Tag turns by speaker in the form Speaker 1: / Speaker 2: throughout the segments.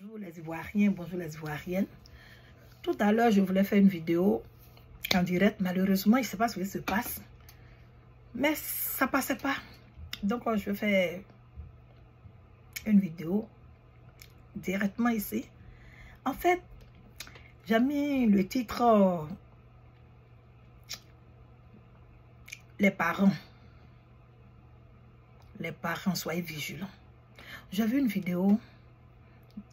Speaker 1: Bonjour les Ivoiriens, bonjour les Ivoiriennes. Tout à l'heure, je voulais faire une vidéo en direct. Malheureusement, je ne sais pas ce qui se passe. Mais ça ne passait pas. Donc, je vais faire une vidéo directement ici. En fait, j'ai mis le titre Les parents, soyez vigilants. J'ai vu une vidéo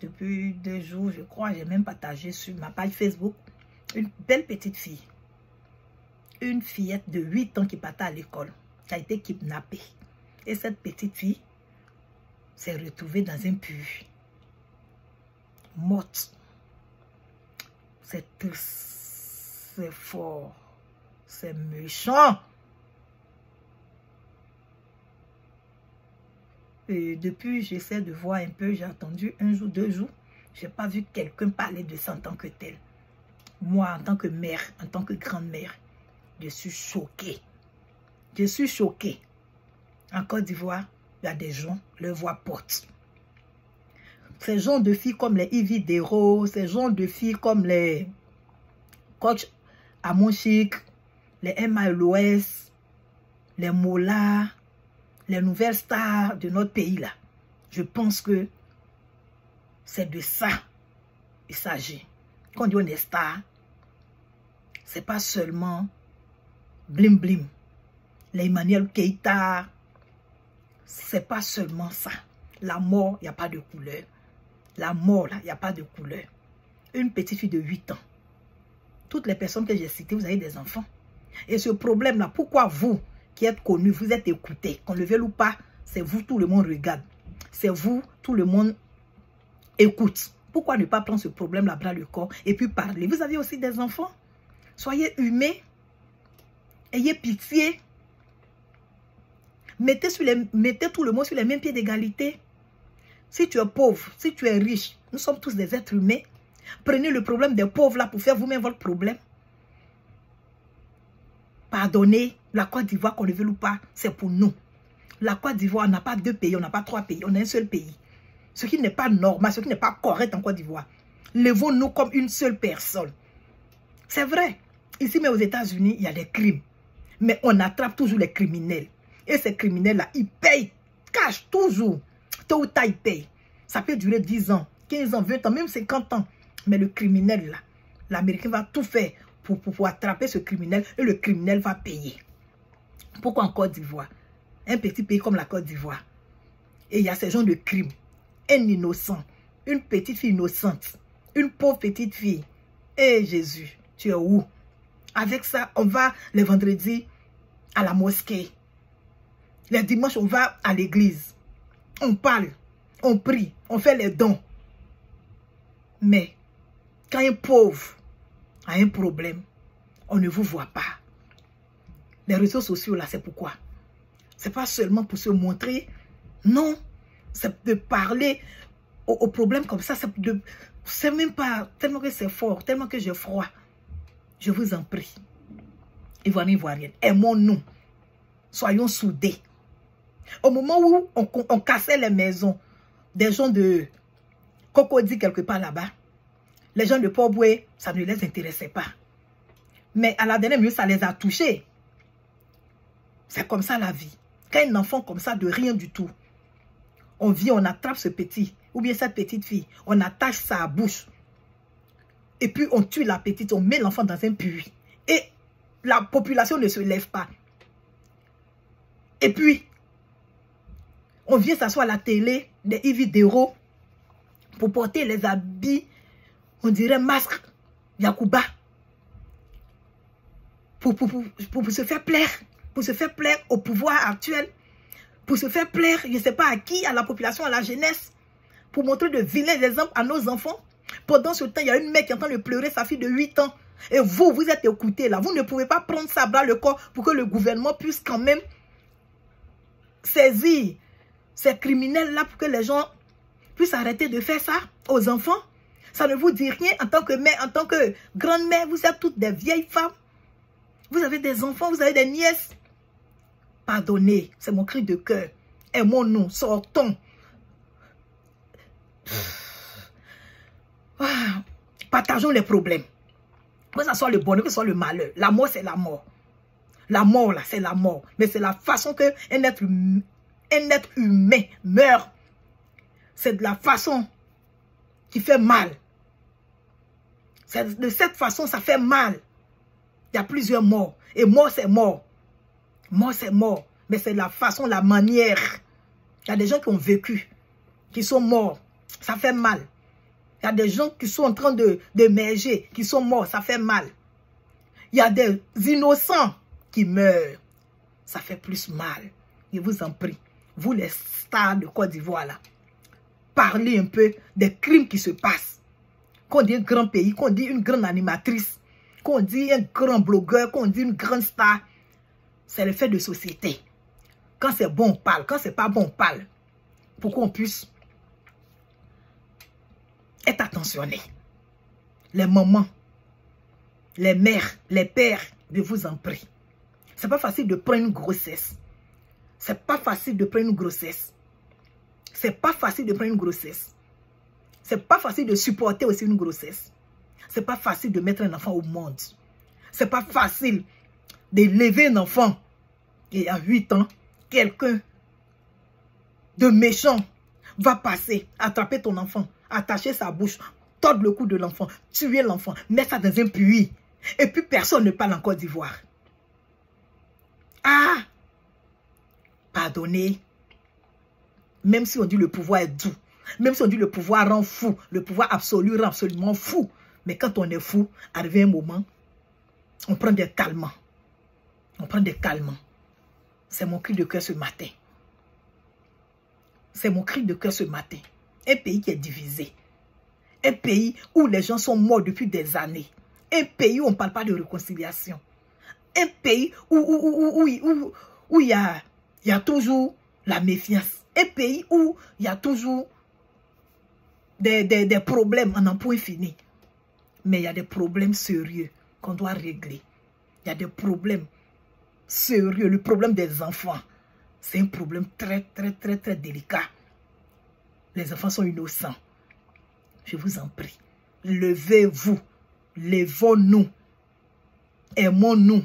Speaker 1: depuis 2 jours, je crois, j'ai même partagé sur ma page Facebook. Une belle petite fille. Une fillette de 8 ans qui partait à l'école, qui a été kidnappée. Et cette petite fille s'est retrouvée dans un puits. Morte. C'est triste, c'est fort, c'est méchant. Et depuis, j'essaie de voir un peu, j'ai attendu 1 jour, 2 jours. Je n'ai pas vu quelqu'un parler de ça en tant que tel. Moi, en tant que mère, en tant que grand-mère, je suis choquée. Je suis choquée. En Côte d'Ivoire, il y a des gens, leur voix porte. Ces gens de filles comme les Ivy Dero, ces gens de filles comme les Coach Amonchik, les MLOS, les Mola, les nouvelles stars de notre pays là. Je pense que c'est de ça il s'agit. Quand on dit on est star, c'est pas seulement blim blim. Les Emmanuel Keïta, c'est pas seulement ça. La mort, il n'y a pas de couleur. La mort là, il n'y a pas de couleur. Une petite fille de 8 ans. Toutes les personnes que j'ai citées, vous avez des enfants. Et ce problème là, pourquoi vous qui êtes connus, vous êtes écoutés, qu'on le veuille ou pas, c'est vous, tout le monde regarde. C'est vous, tout le monde écoute. Pourquoi ne pas prendre ce problème là bras le corps et puis parler? Vous avez aussi des enfants. Soyez humains. Ayez pitié. Mettez tout le monde sur les mêmes pieds d'égalité. Si tu es pauvre, si tu es riche, nous sommes tous des êtres humains. Prenez le problème des pauvres là pour faire vous-même votre problème. Pardonnez, la Côte d'Ivoire, qu'on le veuille ou pas, c'est pour nous. La Côte d'Ivoire, on n'a pas 2 pays, on n'a pas 3 pays, on a un seul pays. Ce qui n'est pas normal, ce qui n'est pas correct en Côte d'Ivoire. Levons-nous comme une seule personne. C'est vrai. Ici, mais aux États-Unis, il y a des crimes. Mais on attrape toujours les criminels. Et ces criminels-là, ils payent cash toujours. Tôt ou tard, ils payent. Ça peut durer 10 ans, 15 ans, 20 ans, même 50 ans. Mais le criminel, là, l'Américain va tout faire pour attraper ce criminel et le criminel va payer. Pourquoi en Côte d'Ivoire? Un petit pays comme la Côte d'Ivoire. Et il y a ces gens de crimes. Un innocent, une petite fille innocente, une pauvre petite fille. Eh Jésus, tu es où? Avec ça, on va les vendredis à la mosquée. Les dimanches, on va à l'église. On parle, on prie, on fait les dons. Mais quand un pauvre a un problème, on ne vous voit pas. Les réseaux sociaux, là, c'est pourquoi. C'est pas seulement pour se montrer. Non, c'est de parler aux problèmes comme ça. C'est même pas tellement que c'est fort, tellement que j'ai froid. Je vous en prie. Ivoiriens, Ivoiriennes, aimons-nous. Soyons soudés. Au moment où on cassait les maisons des gens de Cocody quelque part là-bas, les gens de Port-Boué, ça ne les intéressait pas. Mais à la dernière minute, ça les a touchés. C'est comme ça la vie. Quand un enfant comme ça, de rien du tout, on vient, on attrape ce petit, ou bien cette petite fille, on attache sa bouche. Et puis on tue la petite, on met l'enfant dans un puits. Et la population ne se lève pas. Et puis, on vient s'asseoir à la télé, des Ivy Dero, pour porter les habits, on dirait masque, Yacouba, pour se faire plaire, au pouvoir actuel, pour se faire plaire, je ne sais pas à qui, à la population, à la jeunesse, pour montrer de vilains exemples à nos enfants. Pendant ce temps, il y a une mère qui est en train de pleurer sa fille de 8 ans. Et vous êtes écoutés là. Vous ne pouvez pas prendre ça à bras le corps pour que le gouvernement puisse quand même saisir ces criminels-là pour que les gens puissent arrêter de faire ça aux enfants. Ça ne vous dit rien en tant que mère, en tant que grande-mère. Vous êtes toutes des vieilles femmes. Vous avez des enfants, vous avez des nièces. Pardonnez, c'est mon cri de cœur. Aimons-nous, sortons. Partageons les problèmes. Que ce soit le bonheur, que ce soit le malheur. La mort, c'est la mort. La mort, là, c'est la mort. Mais c'est la façon qu'un être humain meurt. C'est de la façon qui fait mal. De cette façon, ça fait mal. Il y a plusieurs morts. Et mort, c'est mort. Mort, c'est mort. Mais c'est la façon, la manière. Il y a des gens qui ont vécu, qui sont morts. Ça fait mal. Il y a des gens qui sont en train d'émerger, qui sont morts. Ça fait mal. Il y a des innocents qui meurent. Ça fait plus mal. Je vous en prie. Vous, les stars de Côte d'Ivoire, là, parlez un peu des crimes qui se passent. Qu'on dit un grand pays, qu'on dit une grande animatrice, qu'on dit un grand blogueur, qu'on dit une grande star. C'est le fait de société. Quand c'est bon, on parle. Quand c'est pas bon, on parle. Pour qu'on puisse être attentionné. Les mamans, les mères, les pères, je vous en prie. C'est pas facile de prendre une grossesse. C'est pas facile de prendre une grossesse. C'est pas facile de prendre une grossesse. C'est pas facile de supporter aussi une grossesse. C'est pas facile de mettre un enfant au monde. C'est pas facile d'élever un enfant. Et à 8 ans, quelqu'un de méchant va passer, attraper ton enfant, attacher sa bouche, tordre le cou de l'enfant, tuer l'enfant, mettre ça dans un puits. Et puis personne ne parle en Côte d'Ivoire. Ah! Pardonnez. Même si on dit le pouvoir est doux, même si on dit le pouvoir rend fou, le pouvoir absolu rend absolument fou. Mais quand on est fou, arrivé un moment, on prend des calmants. On prend des calmants. C'est mon cri de cœur ce matin. C'est mon cri de cœur ce matin. Un pays qui est divisé. Un pays où les gens sont morts depuis des années. Un pays où on ne parle pas de réconciliation. Un pays où il y a toujours la méfiance. Un pays où il y a toujours des problèmes en un point fini. Mais il y a des problèmes sérieux qu'on doit régler. Il y a des problèmes sérieux. Le problème des enfants, c'est un problème très délicat. Les enfants sont innocents. Je vous en prie. Levez-vous. Levons-nous. Aimons-nous.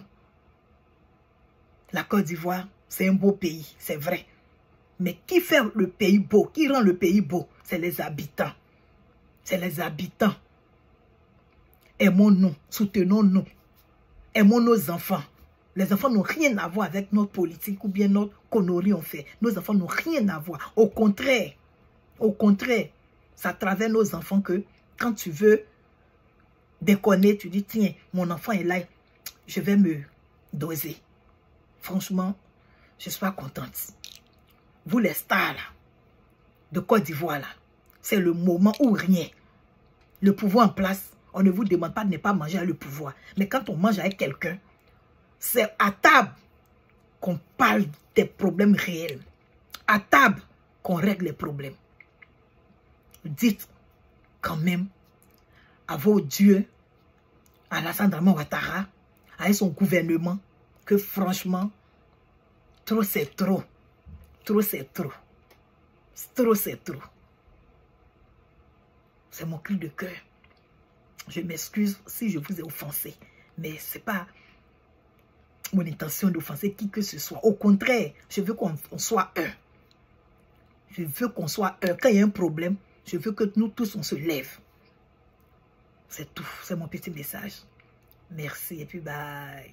Speaker 1: La Côte d'Ivoire, c'est un beau pays, c'est vrai. Mais qui fait le pays beau, qui rend le pays beau, c'est les habitants. C'est les habitants. Aimons-nous, soutenons-nous. Aimons nos enfants. Les enfants n'ont rien à voir avec notre politique ou bien notre connerie on fait. Nos enfants n'ont rien à voir. Au contraire, c'est à travers nos enfants que quand tu veux déconner, tu dis, tiens, mon enfant est là, je vais me doser. Franchement, je ne suis pas contente. Vous les stars là, de Côte d'Ivoire là, c'est le moment où rien. Le pouvoir en place, on ne vous demande pas de ne pas manger avec le pouvoir. Mais quand on mange avec quelqu'un, c'est à table qu'on parle des problèmes réels. À table qu'on règle les problèmes. Dites quand même à vos dieux, à Alassane Dramane Ouattara, à son gouvernement, que franchement, trop c'est trop. Trop c'est trop. Trop c'est trop. C'est mon cri de cœur. Je m'excuse si je vous ai offensé. Mais ce n'est pas mon intention d'offenser qui que ce soit. Au contraire, je veux qu'on soit un. Je veux qu'on soit un. Quand il y a un problème, je veux que nous tous, on se lève. C'est tout. C'est mon petit message. Merci et puis bye.